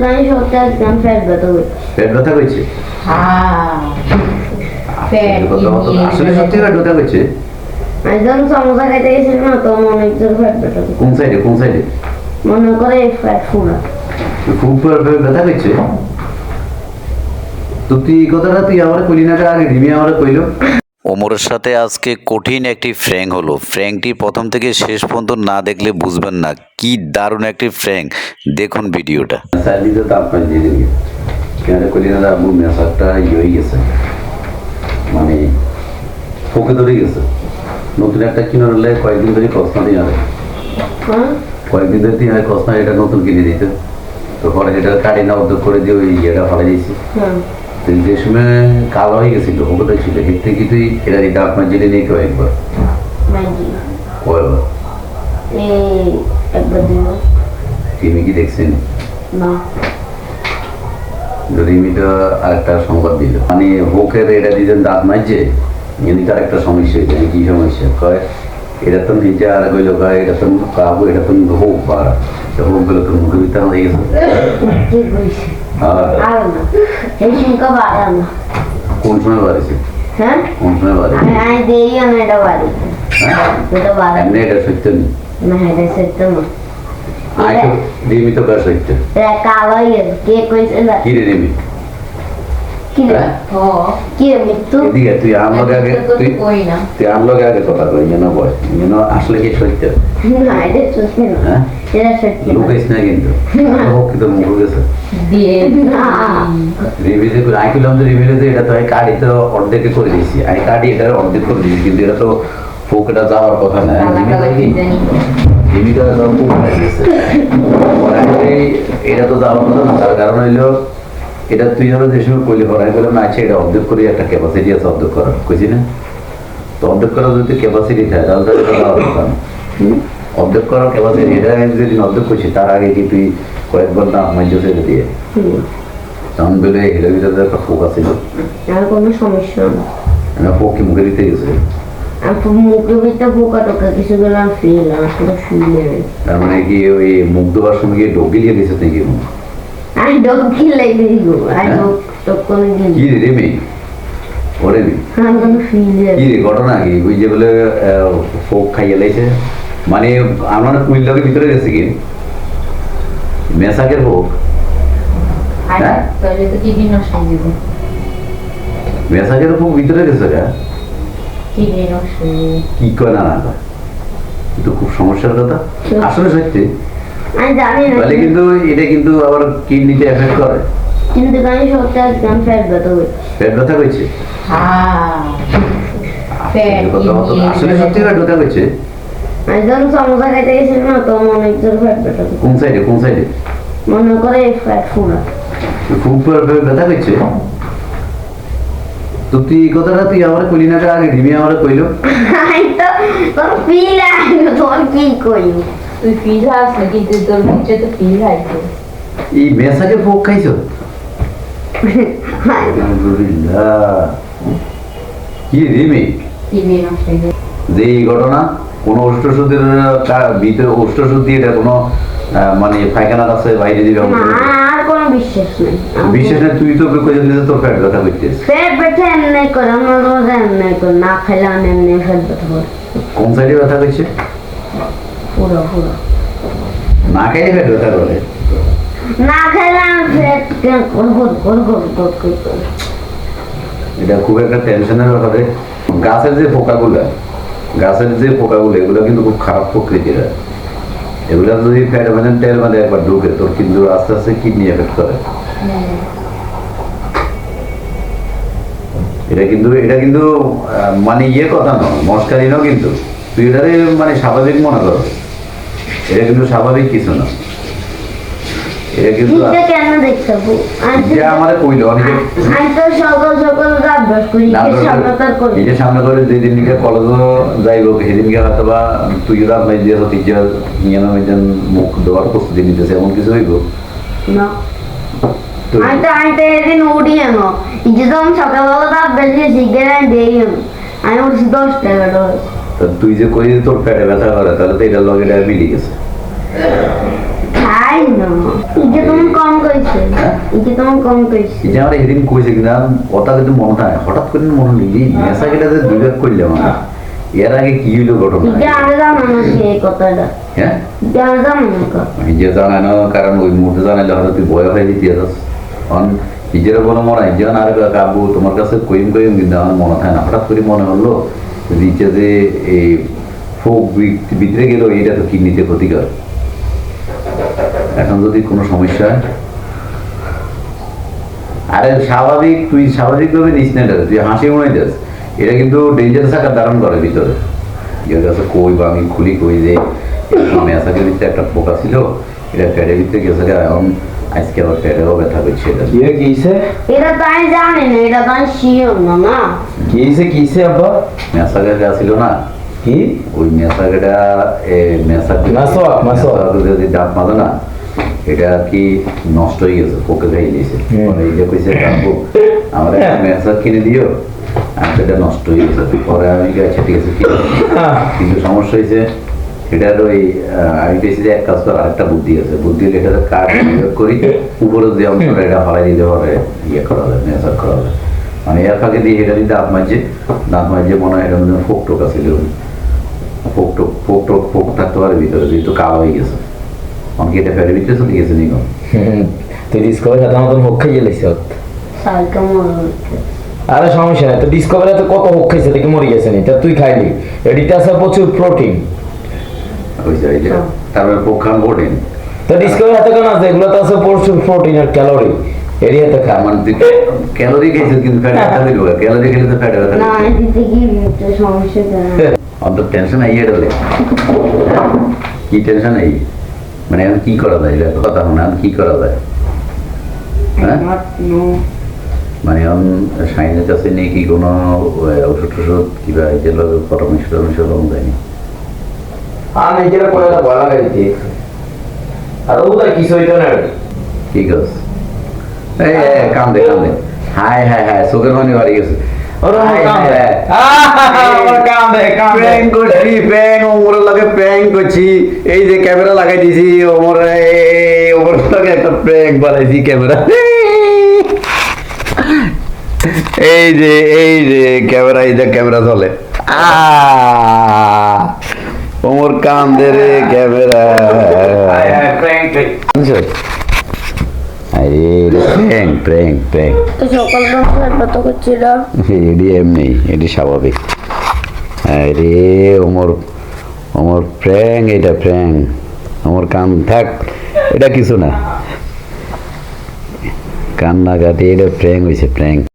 গানি সত্যি একদম পেট ব্যথা করছে। পেট ব্যথা করছে? আসলে সত্যি পেট ব্যথা করছে? একদম সমোসা খাইতে গেছিল না তো অনেক জোর পেট ব্যথা করছে। কোন সাইডে কোন সাইডে? মনে করে পেট ফুলা। খুব ব্যথা করছে? তো তুই কথাটা তুই আমার কইলি না, আগে রিমি আমার কইলো। ওমরের সাথে আজকে কঠিন একটি ফ্র্যাঙ্ক হলো। ফ্র্যাঙ্কটি প্রথম থেকে শেষ পর্যন্ত না দেখলে বুঝবেন না কি দারুণ একটি ফ্র্যাঙ্ক। দেখুন ভিডিওটা। স্যালিতে তো আপনার দিয়ে দিবি কেন কইলি না, আবু মেসারটা হয়ে গেছে, মানে ফোকে ধরে গেছে। নতুন একটা কিনে নিলে কয়েকদিন ধরে কষ্ট দিয়ে আনে, কয়েকদিন ধরে তুই হয় কষ্ট এটা নতুন কিনে দিত, তো পরে এটা কাটি না উদ্যোগ করে দিয়ে ওই ইয়েটা ফেলে দিয়েছি। যে সময় কালো হয়ে গেছিল ওকে দেখছিল এর থেকে তুই এটা দিতে আপনার জেলে নিয়ে কেউ একবার কয়বার রিমি কি দেখছেন? রিমি তো আরেকটা সংবাদ দিল, মানে হোকের এটা দিয়েছেন দাঁত মাইছে, এমনি তার একটা সমস্যা হয়েছে। কি সমস্যা কয়? এটা তো নিজে আর কইল কয় এটা তো কাবু, এটা তো হোক বা হোক গুলো তো মুখে দিতে হয়ে গেছে। কোন সময় বাড়িছে? হ্যাঁ কোন সময় বাড়ি? আমি দেই আমি এটা বাড়ি এটা বাড়ি এমনি এটা সত্য নেই না, এটা সত্য না। আয় তো রিমি তো বেশ সত্য। এটা কালো কে কইছে না? কি রে রিমি? কি রে কি রে মৃত্যু? এদিকে তুই আমার আগে তুই আমার আগে কথা কই যেন বয় যেন আসলে কি সত্য? না এটা সত্য না। হ্যাঁ এটা সত্য না। লুকাইস না কিন্তু হোক কিন্তু মুখ গেছে রিমি যে আই কিলাম যে রিমিলে যে এটা তো আমি কার্ডই তো অর্ধেকে করে দিয়েছি, আমি কার্ডই এটা অর্ধেক করে দিয়েছি, কিন্তু এটা তো ফোকটা যাওয়ার কথা না। রিমি তো একদম খুব হয়ে গেছে, এটা তো যাওয়ার কথা না। তার কারণ হইলো এটা তুই ধরো যে সময় কইলে পড়াই করলাম না, আছে এটা অর্ধেক করি একটা ক্যাপাসিটি আছে অর্ধেক করার, কইছি না? তো অর্ধেক করার যদি ক্যাপাসিটি থাকে তাহলে এটা যাওয়ার কথা না। অর্ধেক করার ক্যাপাসিটি এটা যেদিন অর্ধেক করছি তার আগে কি তুই কয়েকবার না মাইজ ছেড়ে দিয়ে তখন বলে এটার ভিতরে একটা ফোক আছে, আর কোনো সমস্যা না। ফোক কি মুখে দিতে গেছে? মুখের ভিতরে পোকা টোকা কিছু গেলাম ফিল আসলে ফিল তার মানে কি ওই মুখ দেওয়ার সময় গিয়ে ডোক গিয়ে দিয়েছে নাকি? I don't feel like this go. I don't talk কোনো দিন। কি রে রেমি? ওরে মি আমি কোনো ফিল কি রে ঘটনা কি? ওই যে বলে ফোক খাইয়ে লাইছে, মানে আমার কুইল্লাকে ভিতরে গেছে কি মেসাকের ফোক? হ্যাঁ তাহলে তো কিডনি নষ্ট হয়ে যাবে। মেসাকের ফোক ভিতরে গেছে গা? কিডনি নষ্ট হয়ে যাবে। কি কয় না না কয়? কিন্তু খুব সমস্যার কথা আসলে সত্যি। আমি জানি না বলে কিন্তু এটা কিন্তু আবার কিডনিতে এফেক্ট করে, কিন্তু গানি সত্যি একদম পেট ব্যথা করছে। পেট ব্যথা করছে? আসলে সত্যি পেট ব্যথা করছে? একদম সমোসা খাইতে গেছিল না তো অনেক জোর পেট ব্যথা করছে। কোন সাইডে কোন সাইডে? মনে করে পেট ফুলা। খুব ব্যথা করছে? তো তুই কথাটা তুই আমার কইলি না, আগে রিমি আমার কইলো। আমি তো তোর ফিল আইলো, তোর কি কইলো? তুই ফিল হাস না, কিন্তু তোর নিচে তো ফিল আইছে। এই মেসাকে ফোক খাইছো? আলহামদুলিল্লাহ। কি রিমি কিডনি নষ্ট হয়ে যাবে। যে এই ঘটনা কোন অষ্টসুদের ভিতরে অষ্টসুদ দিয়ে এটা কোনো মানে পায়খানা আছে বাইরে দিবে না, আর কোনো বিশ্বাস নেই। বিশেষ না তুই তো কই দিলে তোর পেট ব্যথা করছিস। পেট ব্যথা এমনি করে, আমার রোজ এমনি করে, না খাইলে আমি এমনি পেট ব্যথা করে। কোন সাইডে ব্যথা করছে? পুরো পুরো না খাইলে পেট ব্যথা করে? না খাইলে আমি পেট করে। এটা খুব একটা টেনশনের ব্যাপারে। গাছের যে পোকাগুলো এগুলো কিন্তু খুব খারাপ প্রকৃতির। এগুলো যদি ফ্যাট মানে তেল মানে একবার ঢুকে তোর কিন্তু আস্তে আস্তে কিডনি এফেক্ট করে। এটা কিন্তু মানে ইয়ে কথা নয়, মস্কারি নয়, কিন্তু তুই এটারে মানে স্বাভাবিক মনে কর, এটা কিন্তু স্বাভাবিক কিছু না। এটা কিন্তু কেন দেখতে আমার কইলো অনেকে আমি তো সকাল সকাল অভ্যাস করি, এই যে সামনে করে দুই দিনকে কলেজও যাইব, সেদিনকে হয়তো বা তুই রাত নাই দিয়ে টিচার নিয়ে মুখ দেওয়ার প্রস্তুতি নিতেছে এমন কিছু হইব না। আমি তো এদিন উঠি এন যে তখন সকালবেলা অভ্যাস গেছি গেলে দেই আমি উঠছি 10টা 11টা। তুই যে কই তোর পেটে ব্যথা করে তাহলে তো এটার লগে এটা মিলে গেছে। খাই না যে তুমি কম কইছো তোমার কম কইছি এই যে আমার এদিন কইছে কিনা কথা কিন্তু মনে হয় হঠাৎ করে মনে হলো এই মেসা কেটাতে দুইবার করলাম আমরা এর আগে কি হইলো ঘটনা এটা আগে জানো না এই কথাটা হ্যাঁ এটা আগে জানো না নিজে জানায় না কারণ ওই মুহূর্তে জানাইলে হয়তো তুই বয় হয়ে দিতে কারণ নিজের বলে মনে হয় যেমন আর কাবু তোমার কাছে কইম কিন্তু আমার মনে হয় না হঠাৎ করে মনে হলো দিচ্ছে যে এই ফোক ভিতরে গেল এটা তো কিডনিতে ক্ষতিকর এখন যদি কোনো সমস্যা হয় আরে স্বাভাবিক তুই স্বাভাবিকভাবে নিস না এটা তুই হাসি মনে যাস এটা কিন্তু ডেঞ্জারাস আকার ধারণ করে ভিতরে এর কাছে কই বা আমি খুলি কই যে মেসাকের ভিতরে একটা পোকা ছিল এটা ফ্যাটের ভিতরে গেছে এখন আজকে আবার ফ্যাটেরও ব্যথা করছে এটা কিছে এটা তো আমি জানি না এটা তো আমি শিওর না না কিছে আব্বা মেসাকের কাছে ছিল না কি ওই মেসাকেটা মেসাক যদি দাঁত মাঝে না এটা আর কি নষ্ট হয়ে গেছে পোকে খাই দিয়েছে পরে এই যে কইছে কাকু আমার একটা মেসাক কিনে দিও আর সেটা নষ্ট হয়ে গেছে পরে আমি গেছি ঠিক আছে কিনে দিই। কিন্তু সমস্যা হয়েছে এটার ওই আমি পেয়েছি যে এক কাজ করার আরেকটা বুদ্ধি আছে বুদ্ধি হলে এটা কাঠ নিয়োগ করি উপরে যে অংশটা এটা ফলাই দিতে পারে ইয়ে করা যায় মেসাক করা যায় মানে এর ফাঁকে দিয়ে এটা দিয়ে দাঁত মাঝে মনে হয় এটা মধ্যে ফোক টোক আছে ফোক থাকতে পারে ভিতরে যেহেতু কালো হয়ে গেছে অনেকে এটা ফেলে ভিতরে চলে গেছে নিগম তুই ডিসকভারি সাথে মতন হোক খাইয়ে লাইছ সালকা মনে আরে সমস্যা নাই তো ডিসকভারি তো কত হোক খাইছে দেখে মরে গেছে নি তা তুই খাইলি এডিতে আছে প্রচুর প্রোটিন তারপরে পোকান প্রোটিন তো ডিসকভারি হাতে কেন আছে এগুলো তো আছে প্রচুর প্রোটিন আর ক্যালোরি এরিয়াতে খা মানে ক্যালোরি খেয়েছে কিন্তু ফ্যাট ব্যথা দিল ক্যালোরি খেলে তো ফ্যাট ব্যথা না দিতে কি সমস্যা অন্তত টেনশন আইয়ে গেলে কি টেনশন এই মানে এখন কি করা যায় এটা কথা না কি করা যায় হ্যাঁ মানে এখন সাইনের কাছে নেই কি কোনো ওষুধ টষুধ কিবা যেগুলো পরামর্শ লম যায়নি আমি যেটা করে ভয় লাগাই দিই আর ওটা কিছু হইতো না ঠিক আছে এই কান্দে হাই চোখের পানি বাড়ি গেছে এই যে ক্যামেরা লাগাই দিছি ওমর একটা প্র্যাঙ্ক বানাইছি ক্যামেরা এই যে ক্যামেরা এই যে ক্যামেরা চলে ওমর কান্দে রে ক্যামেরা আরে প্র্যাঙ্ক তো সকাল কত করছিল এডি এমনি এডি স্বাভাবিক আরে ওমর প্র্যাঙ্ক এটা প্র্যাঙ্ক ওমর কান থাক এটা কিছু না কান্নাকাটি এটা প্র্যাঙ্ক হয়েছে প্র্যাঙ্ক